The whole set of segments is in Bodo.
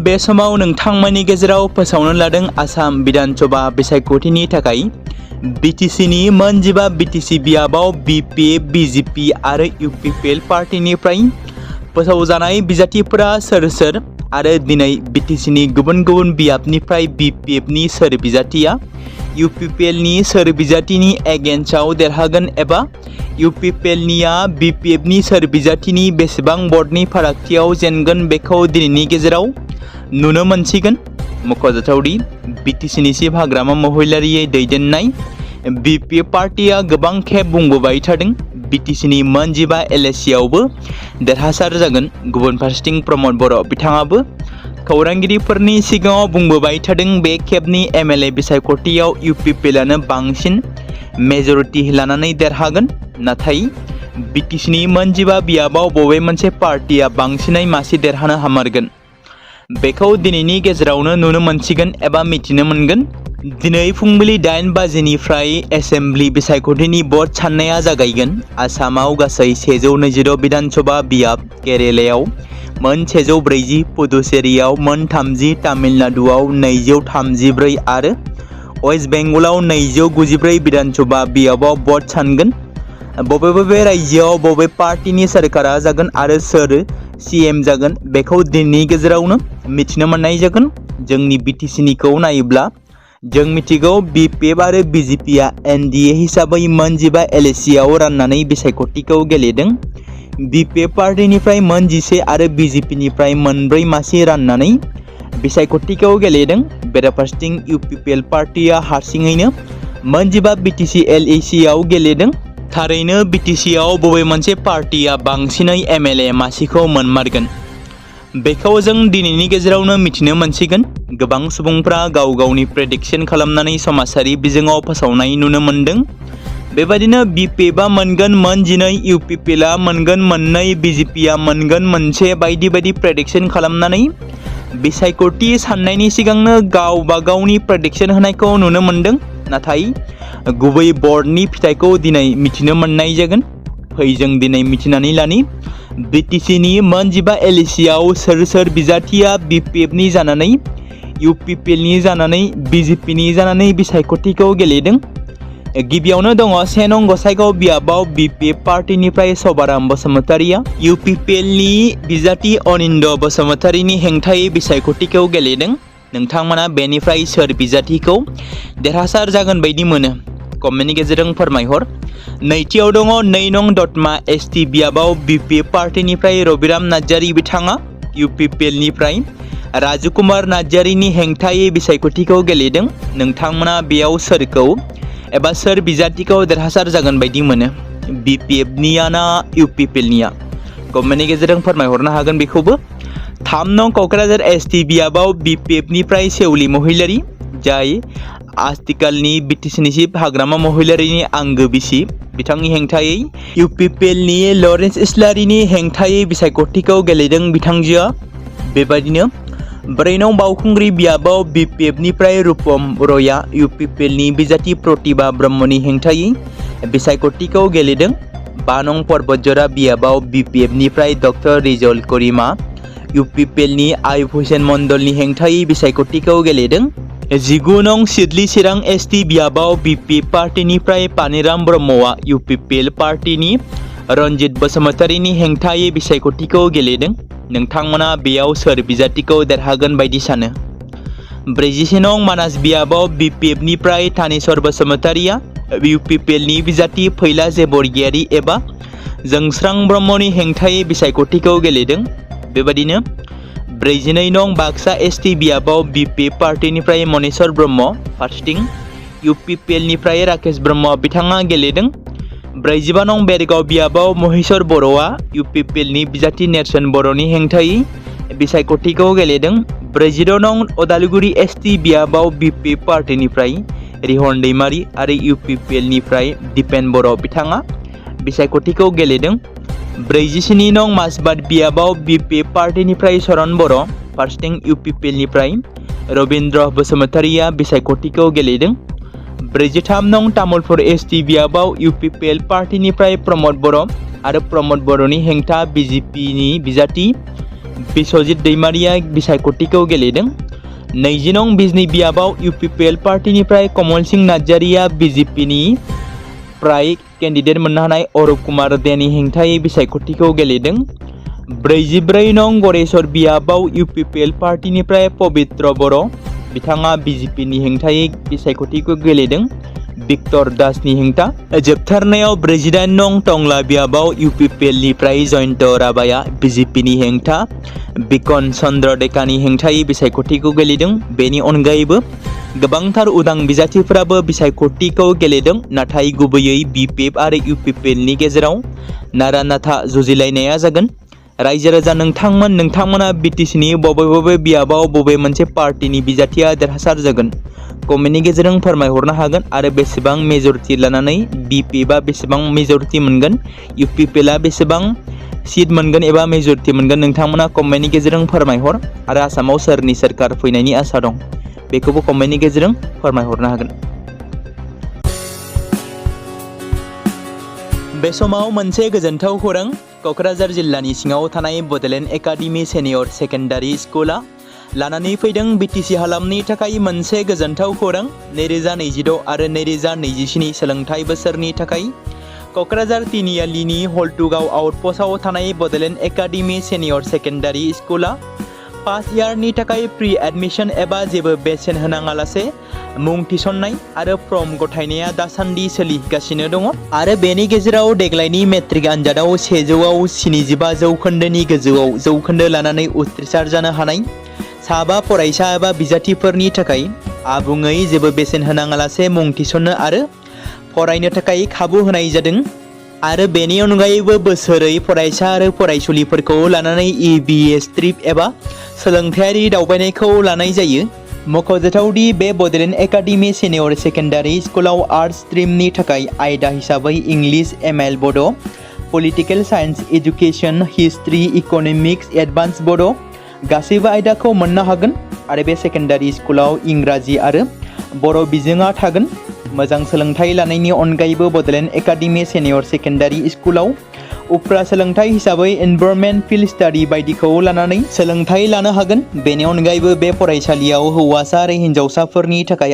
बे समाव नोंथांमोननि गेजेराव फोसावनो लादों आसाम विधान सभा बिसायख'थिनि थाखाय बिटिसिनि मोन 15 बिटिसि बियाबाव बिपिएफ बिजेपि आरो इउपिपिएल पार्टिनिफ्राय फोसावजानाय बिजाथिफोरा सोर सोर आरो दिनै बिटिसिनि गुबुन गुबुन बियाबनिफ्राय बिपिएफनि सोर बिजाथिया इउपिपिएलनि सोर बिजाथिनि एगेन्स्टआव देरहागोन एबा इउपिपिएलनिया बिपिएफनि सोर बिजाथिनि बेसेबां भटनि फारागथियाव जेनगोन बेखौ दिनैनि गेजेराव नुनो मोनसिगोन। मख'जाथावदि बिटिसिनि चिफ हाग्रामा महिलारियै दैदेननाय बिपिएफ पार्टिया गोबां खेब बुंबोबाय थादों बिटिसिनि मोन 15 एलएसियावबो देरहासार जागोन। गुबुन फारसेथिं प्रमद बर' बिथाङाबो खौरांगिरिफोरनि सिगाङाव बुंबोबाय थादों बे खेबनि एमएलए बिसायख'थियाव इउपिपिएलआनो बांसिन मेजरिटि लानानै देरहागोन। नाथाय बिटिसिनि मोन 15 बियाबाव बबे मोनसे पार्टिया बांसिनै मासि देरहानो हामारगोन बेखौ दिनैनि गेजेरावनो नुनो मोनसिगोन एबा मिथिनो मोनगोन। दिनै फुंबिलि 8 बाजिनिफ्राय एसेम्ब्लि बिसायख'थिनि भट साननाया जागायगोन। आसामाव गासै 126 विधान सभा बियाब, केरेलायाव मोन 140, पुडुचेरीआव मोन 30, तामिलनाडुआव 234 आरो वेस्ट बेंगलाव 294 विधान सभा बियाबाव भट सानगोन। बबे रायजोआव बबे पार्टिनि सरकारा जागोन आरो सोर सीएम जागोन बेखौ दिनैनि गेजेरावनो मिथिनो मोननाय जागोन। जोंनि बिटिसिनिखौ नायोब्ला जों मिथिगौ बिपिएफ आरो बिजेपिआ एनडीए हिसाबै मोन 15 एलएसियाव राननानै बिसायख'थिखौ गेलेदों। बिपिएफ पार्टिनिफ्राय मोन 11 आरो बिजेपिनिफ्राय मोन 4 मासि राननानै बिसायख'थिखौ गेलेदों। बेराफारसेथिं इउपिपिएल पार्टिया हारसिङैनो मोन 15 बिटिसि एलएसियाव गेलेदों। थारैनो बिटिसिआव बबे मोनसे पार्टिया बांसिनै एमएलए मासिखौ मोनमारगोन बेखौ जों दिनैनि गेजेरावनो मिथिनो मोनसिगोन। गोबां सुबुंफ्रा गाव गावनि प्रेडिक्शन खालामनानै समाजारि बिजोङाव फोसावनाय नुनो मोनदों। बेबायदिनो बिपिएफआ मोनगोन मोन 12, इउपिपिएलआ मोनगोन मोन 2, बिजेपिआ मोनगोन मोनसे बायदि बायदि प्रेडिक्शन खालामनानै बिसायख'थि साननायनि सिगांनो गावबा गावनि प्रेडिक्शन होनायखौ नुनो मोनदों। नाथाय गुबै बर्डनि फिथाइखौ दिनै मिथिनो मोननाय जागोन। फै जों दिनै मिथिनानै लानि बिटिसिनि मोन 15 एलएसियाव सोर सोर बिजाथिया बिपिएफनि जानानै इउपिपिएलनि जानानै बिजेपिनि जानानै बिसायख'थिखौ गेलेदों। गिबियावनो दङ 1 नं गसाइगाव बियाबाव बिपिएफ पार्टिनिफ्राय सभाराम बसुमतारिया इउपिपिएलनि बिजाथि अनिन्द बसुमतारिनि हेंथायै बिसायख'थिखौ गेलेदों। नोंथांमोना बेनिफ्राय सोर बिजाथिखौ देरहासार जागोन बायदि मोनो कमेन्टनि गेजेरजों फोरमायहर। नैथियाव दङ 2 नं दतमा एसटि बियाबाव बिपिएफ पार्टिनिफ्राय रबिराम नार्जारी बिथाङा इउपिपिएलनिफ्राय राजुकुमार नार्जारीनि हेंथायै बिसायख'थिखौ गेलेदों। नोंथांमोना बेयाव सोरखौ एबा सोर बिजाथिखौ देरहासार जागोन बायदि मोनो बिपिएफनिया ना इउपिपिएलनिया कमेन्टनि गेजेरजों फोरमायहरनो हागोन बेखौबो। 3 नं क'क्राझार एसटि बियाबाव बिपिएफनिफ्राय सेवली महिलारी जाय आथिखालनि बिटिसिनि चिफ हाग्रामा महिलारिनि आंगो बिसि बिथांनि हेंथायै इउपिपिएलनि लरेन्स इस्लारिनि हेंथायै बिसायख'थिखौ गेलेदों बिथांजोआ। बेबायदिनो 4 नं बावखुंग्रि बियाबाव बिपिएफनिफ्राय रुपम बर'या इउपिपिएलनि बिजाथि प्रतिभा ब्रह्मनि हेंथायै बिसायख'थिखौ गेलेदों। 5 नं पर्बतजरा बियाबाव बिपिएफनिफ्राय डक्टर रिजल करिमा इउपिपिएलनि आयुब हुसेन मण्डलनि हेंथायै बिसायख'थिखौ गेलेदों। 19 नं सिडली चिरां एसटि बियाबाव बिपिएफ पार्टिनिफ्राय पानिराम ब्रह्मआ इउपिपिएल पार्टिनि रन्जित बसुमतारिनि हेंथायै बिसायख'थिखौ गेलेदों। नोंथांमोना बेयाव सोर बिजाथिखौ देरहागोन बायदि सानो। 41 नं मानास बियाबाव बिपिएफनिफ्राय थानेश्वर बसुमतारिया इउपिपिएलनि बिजाथि फैलाजे बरगयारी एबा जोंस्रां ब्रह्मनि हेंथायै बिसायख'थिखौ गेलेदों। बेबायदिनो 42 नं बाक्सा एसटि बियाबाव बिपिएफ पार्टिनिफ्राय मनेश्वर ब्रह्म फारसेथिं इउपिपिएलनिफ्राय राकेश ब्रह्म बिथाङा गेलेदों। 45 नं बेरगाव बियाबाव महेश्वर बर'आ इउपिपिएलनि बिजाथि नेरसोन बर'नि हेंथायै बिसायख'थिखौ गेलेदों। 46 नं अदालगुरि एसटि बियाबाव बिपिएफ पार्टिनिफ्राय रिहन दैमारी आरो इउपिपिएलनिफ्राय दिपेन बर' बिथाङा बिसायख'थिखौ गेलेदों। 47 नं माजबाद बियाबाव बिपिएफ पार्टिनिफ्राय सरन बर' फारसेथिं इउपिपिएलनिफ्राय रबिन्द्र बसुमतारिया बिसायख'थिखौ गेलेदों। 43 नं तामुलपुर एसटि बियाबाव इउपिपिएल पार्टिनिफ्राय प्रमद बर' आरो प्रमद बर'नि हेंथा बिजेपिनि बिजाथि बिस्वजित दैमारिया बिसायख'थिखौ गेलेदों। 20 नं बिजनि बियाबाव इउपिपिएल पार्टीनिफ्राय कमल सिंह नार्जारिया बिजेपिनि प्राय केन्डिडेट मोननो हानाय अरुप कुमार देनि हेंथायै बिसायख'थिखौ गेलेदों। 44 नं गरेस्वर बियाबाव इउपिपिएल पार्टीनिफ्राय पबित्र बर' बिथाङा बिजेपिनि हेंथायै बिसायख'थिखौ गेलेदों। भिक्टर दासनि हेंथा। जोबथारनायाव 48 नं टंला बियाबाव इउपिपिएलनिफ्राय जयन्त राभाया बिजेपिनि हेंथा बिकन चन्द्र डेकानि हेंथायै बिसायख'थिखौ गेलेदों। बेनि अनगायैबो गोबांथार उदां बिजाथिफोराबो बिसायख'थिखौ गेलेदों, नाथाय गुबैयै बिपिएफ आरो इउपिपिएलनि गेजेराव नारा नाथा जुजिलायनाया जागोन। रायजो राजा नोंथांमोना बिटिसिनि बबे बियाबाव बबे मोनसे पार्टीनि बिजाथिया देरहासार जागोन कमेन्टनि गेजेरजों फोरमायहरनो हागोन आरो बेसेबां मेजरिटि लानानै बिपिएफआ बेसेबां मेजरिटि मोनगोन, इउपिपिएलआ बेसेबां सीट मोनगोन एबा मेजरिटि मोनगोन नोंथांमोना कमेन्टनि गेजेरजों फोरमायहर आरो आसामाव सोरनि सोरखार फैनायनि आसा दं बेखौबो कमेन्टनि गेजेरजों फोरमायहरनो हागोन। बे समाव मोनसे गोजोनथाव खौरां। क'क्राझार जिल्लानि सिङाव थानाय बड'लेण्ड एकाडेमि सेनियर सेकेन्डारि स्कुला लानानै फैदों बिटिसि हालामनि थाखाय मोनसे गोजोनथाव खौरां। 2026 आरो 2027 सोलोंथाइ बोसोरनि थाखाय क'क्राझार तिनिआलिनि हल्टुगाव आउटपस्टआव थानाय बड'लेण्ड एकाडेमि सेनियर सेकेन्डारि स्कुला फार्स्ट इयारनि थाखाय प्रि एडमिशन एबा जेबो बेसेन होनाङालासे मुं थिसननाय आरो फर्म गथायनाया दासान्दि सोलिगासिनो दङ आरो बेनि गेजेराव देग्लायनि मेट्रिक आनजादाव 100आव 75 जौखोन्दोनि गोजौआव जौखोन्दो लानानै उथ्रिसार जानो हानाय साबा फरायसा एबा बिजाथिफोरनि थाखाय आबुङै जेबो बेसेन होनाङालासे मुं थिसननो आरो फरायनो थाखाय खाबु होनाय जादों आरो बेनि अनगायैबो बोसोरै फरायसा आरो फरायसुलिफोरखौ लानानै EBS ट्रिप एबा सोलोंथायारि दावबायनायखौ लानाय जायो। मख'जाथावदि बे बड'लेण्ड एकाडेमि सेनियर सेकेन्डारि स्कुलाव आर्ट्स स्ट्रिमनि थाखाय आयदा हिसाबै इंलिश, ML बड', political science, education, history, economics, advance बड' गासैबो आयदाखौ मोननो हागोन आरो बे सेकेन्डारि स्कुलाव इंराजि आरो बर' बिजोङा थागोन। मोजां सोलोंथाइ लानायनि अनगायैबो बड'लेण्ड एकाडेमि सेनियर सेकेन्डारि स्कुलाव उफ्रा सोलोंथाइ हिसाबै एनभायरनमेन्ट, फिल्ड स्टाडि बायदिखौ लानानै सोलोंथाइ लानो हागोन। बेनि अनगायैबो बे फरायसालियाव हौवासा आरो हिन्जावसाफोरनि थाखाय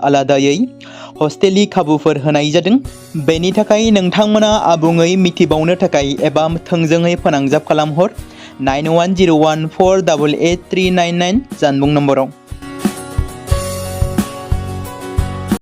आलादायै हस्टेलनि खाबुफोर होनाय जादों। बेनि थाखाय नोंथांमोना आबुङै मिथिबावनो थाखाय एबा थोंजोङै फोनांजाब खालामहर 9101488399 जानबुं नम्बराव।